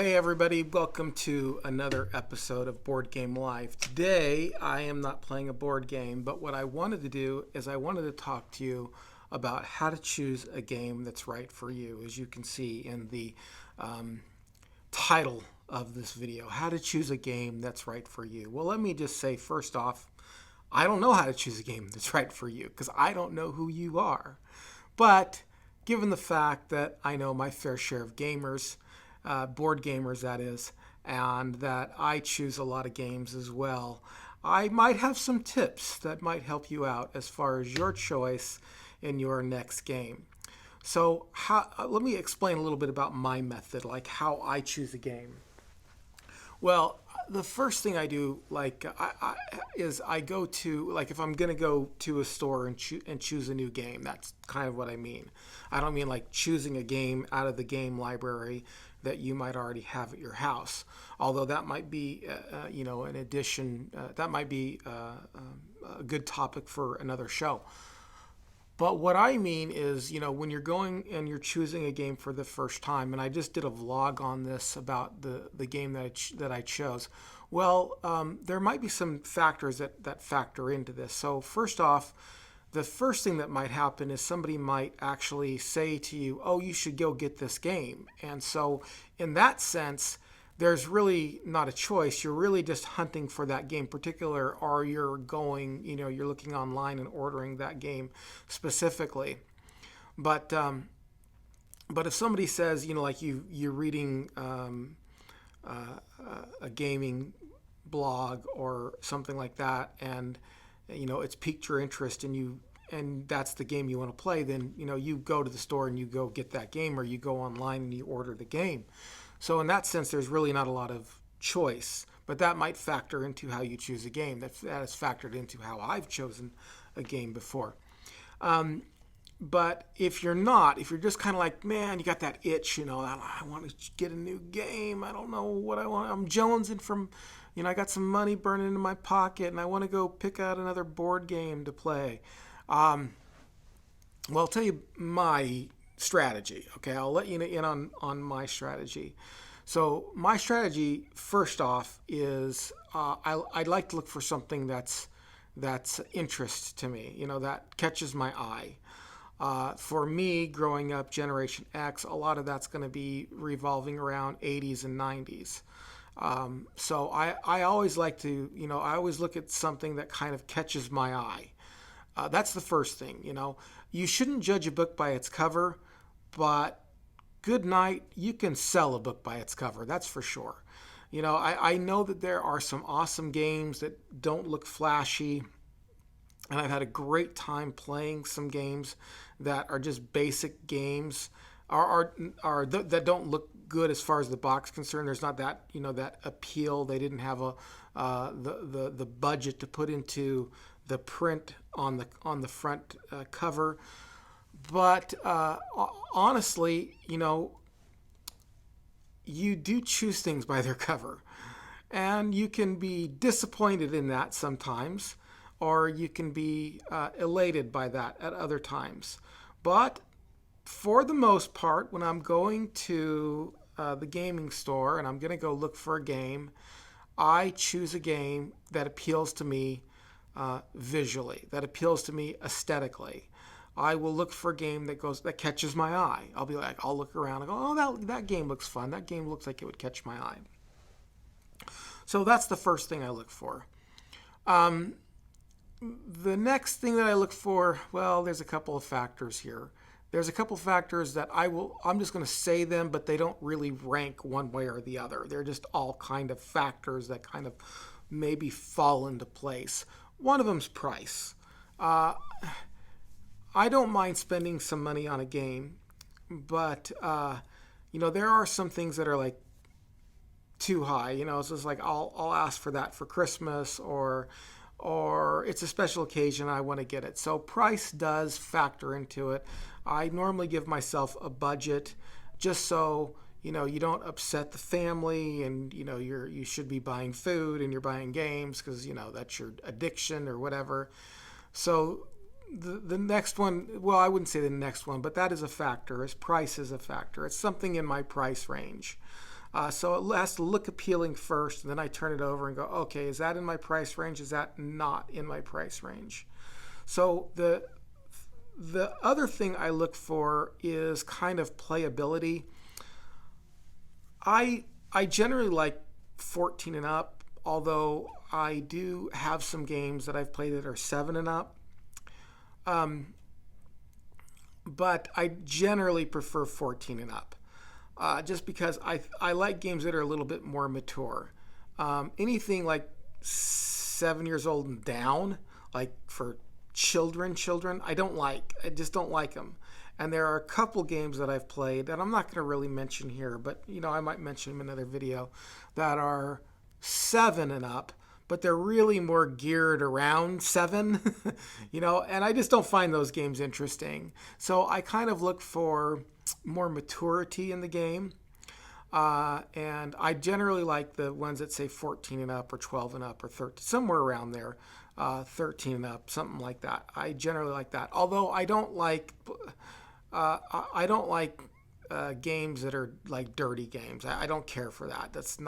Hey everybody, welcome to another episode of Board Game Live. Today I am not playing a board game, but what I wanted to do is I wanted to talk to you about how to choose a game that's right for you. As you can see in the title of this video, how to choose a game that's right for you. Well, let me just say first off, I don't know how to choose a game that's right for you because I don't know who you are. But given the fact that I know my fair share of gamers, board gamers that is, and that I choose a lot of games as well, I might have some tips that might help you out as far as your choice in your next game. So let me explain a little bit about my method, like how I choose a game. Well, the first thing I do, is I go to, like, if I'm going to go to a store and choose a new game. That's kind of what I mean. I don't mean like choosing a game out of the game library that you might already have at your house. Although that might be, an addition. That might be a good topic for another show. But what I mean is, when you're going and you're choosing a game for the first time, and I just did a vlog on this about the game that I chose. Well, there might be some factors that factor into this. So first off, the first thing that might happen is somebody might actually say to you, oh, you should go get this game. And so in that sense, there's really not a choice. You're really just hunting for that game particular, or you're going, you're looking online and ordering that game specifically. But if somebody says, like you're reading a gaming blog or something like that, and it's piqued your interest, and that's the game you want to play, then you go to the store and you go get that game, or you go online and you order the game. So in that sense, there's really not a lot of choice, but that might factor into how you choose a game. That has factored into how I've chosen a game before. But if you're just kind of like, man, you got that itch, I want to get a new game. I don't know what I want. I'm jonesing from, I got some money burning in my pocket, and I want to go pick out another board game to play. Well, I'll tell you my strategy. Okay, I'll let you in on my strategy. So my strategy, first off, is I'd like to look for something that's interest to me. That catches my eye. For me, growing up, Generation X, a lot of that's going to be revolving around 80s and 90s. So I always like to, I always look at something that kind of catches my eye. That's the first thing. You shouldn't judge a book by its cover, but good night, you can sell a book by its cover. That's for sure. I know that there are some awesome games that don't look flashy, and I've had a great time playing some games that are just basic games, that don't look good as far as the box is concerned. There's not that that appeal. They didn't have the budget to put into the print on the front cover. But honestly, you do choose things by their cover, and you can be disappointed in that sometimes, or you can be elated by that at other times. But for the most part, when I'm going to the gaming store and I'm going to go look for a game, I choose a game that appeals to me visually, that appeals to me aesthetically. I will look for a game that catches my eye. I'll look around and go, oh, that game looks fun. That game looks like it would catch my eye. So that's the first thing I look for. The next thing that I look for, well, there's a couple of factors here. There's a couple of factors that I'm just going to say them, but they don't really rank one way or the other. They're just all kind of factors that kind of maybe fall into place. One of them's price. I don't mind spending some money on a game, but there are some things that are like too high. It's just like I'll ask for that for Christmas, or it's a special occasion, I want to get it. So price does factor into it. I normally give myself a budget just so you don't upset the family, and you should be buying food and you're buying games because that's your addiction or whatever. So the next one, well, I wouldn't say the next one, but that is a factor. Price is a factor. It's something in my price range. So it has to look appealing first, and then I turn it over and go, okay, is that in my price range? Is that not in my price range? So the other thing I look for is kind of playability. I generally like 14 and up, although I do have some games that I've played that are 7 and up. But I generally prefer 14 and up, just because I like games that are a little bit more mature. Anything like 7 years old and down, like for children, I don't like. I just don't like them. And there are a couple games that I've played that I'm not going to really mention here, but I might mention them in another video, that are 7 and up, but they're really more geared around 7, and I just don't find those games interesting. So I kind of look for more maturity in the game. And I generally like the ones that say 14 and up or 12 and up or 13, somewhere around there, 13 and up, something like that. I generally like that. Although I don't like games that are like dirty games. I don't care for that. That's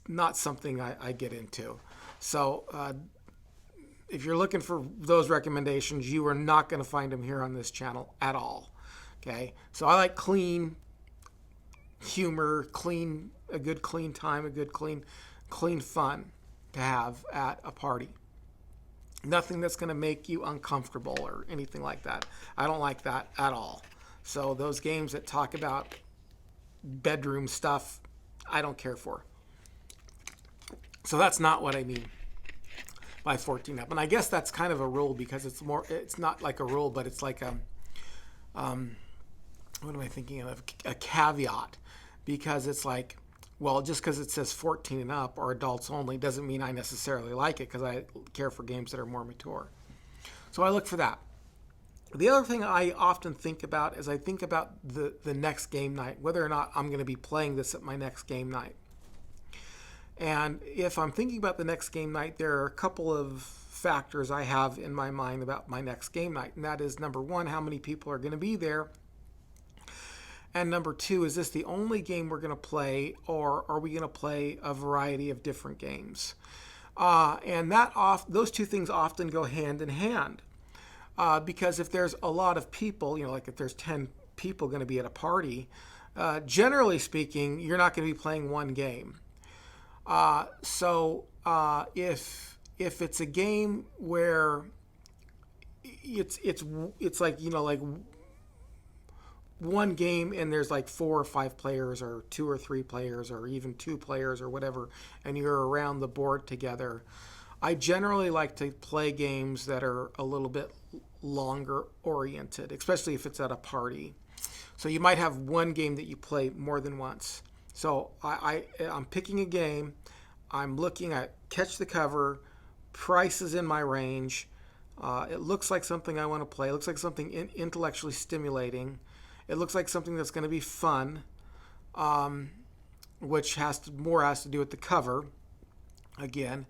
not something I get into. So if you're looking for those recommendations, you are not going to find them here on this channel at all. Okay, so I like clean humor, a good clean time, a good clean fun to have at a party. Nothing that's going to make you uncomfortable or anything like that. I don't like that at all. So those games that talk about bedroom stuff, I don't care for. So that's not what I mean by 14 up. And I guess that's kind of a rule, because it's not like a rule, but it's like what am I thinking of? A caveat, because it's like, well, just because it says 14 and up or adults only doesn't mean I necessarily like it, because I care for games that are more mature. So I look for that. The other thing I often think about is I think about the next game night, whether or not I'm going to be playing this at my next game night. And if I'm thinking about the next game night, there are a couple of factors I have in my mind about my next game night. And that is, number one, how many people are going to be there? And number two, is this the only game we're going to play, or are we going to play a variety of different games? And those two things often go hand in hand. Because if there's a lot of people, like if there's 10 people going to be at a party, generally speaking, you're not going to be playing one game. So if it's a game where it's like, like one game and there's like 4 or 5 players or 2 or 3 players or even 2 players or whatever, and you're around the board together, I generally like to play games that are a little bit longer oriented, especially if it's at a party. So you might have one game that you play more than once. So I'm picking a game, I'm looking at catch the cover, price is in my range, it looks like something I want to play, it looks like something intellectually stimulating, it looks like something that's going to be fun, which has to do with the cover. Again,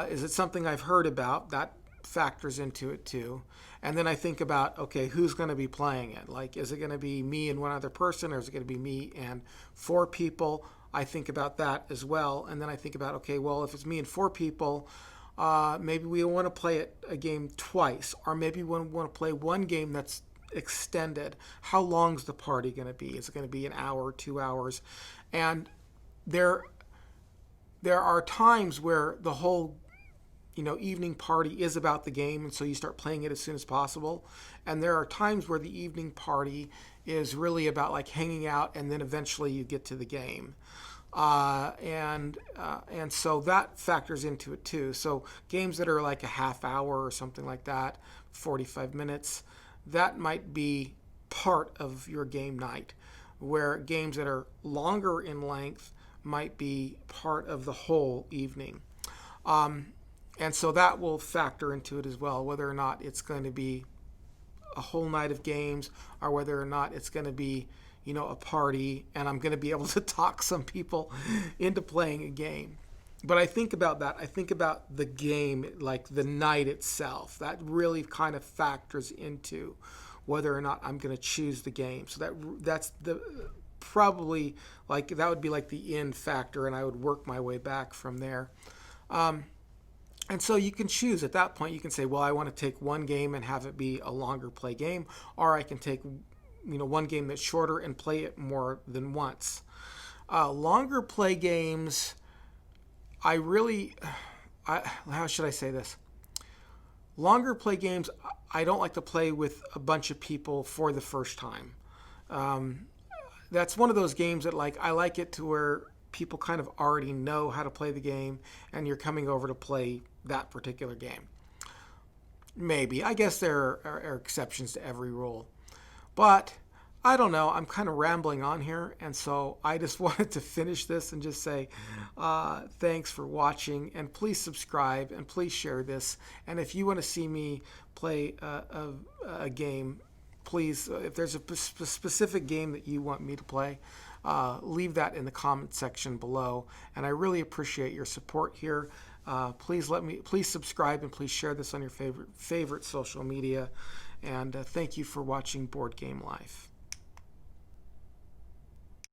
is it something I've heard about? That factors into it too. And then I think about, okay, who's going to be playing it? Like, is it going to be me and one other person, or is it going to be me and 4 people? I think about that as well. And then I think about, okay, well, if it's me and 4 people, maybe we want to play a game twice, or maybe we want to play one game that's extended. How long's the party going to be? Is it going to be an hour, 2 hours? And there are times where the whole evening party is about the game, and so you start playing it as soon as possible. And there are times where the evening party is really about like hanging out, and then eventually you get to the game. And so that factors into it too. So games that are like a half hour or something like that, 45 minutes, that might be part of your game night, where games that are longer in length might be part of the whole evening. And so that will factor into it as well, whether or not it's going to be a whole night of games, or whether or not it's going to be, a party, and I'm going to be able to talk some people into playing a game. But I think about that. I think about the game, like the night itself. That really kind of factors into whether or not I'm going to choose the game. So that's the probably like that would be like the end factor, and I would work my way back from there. And so you can choose at that point. You can say, well, I want to take one game and have it be a longer play game, or I can take one game that's shorter and play it more than once. Longer play games, how should I say this? Longer play games, I don't like to play with a bunch of people for the first time. That's one of those games that I like it to where people kind of already know how to play the game, and you're coming over to play that particular game. Maybe. I guess there are exceptions to every rule. But I don't know. I'm kind of rambling on here, and so I just wanted to finish this and just say thanks for watching, and please subscribe, and please share this. And if you want to see me play a game, please, if there's a specific game that you want me to play, leave that in the comment section below. And I really appreciate your support here. Please subscribe, and please share this on your favorite social media. And thank you for watching Board Game Life.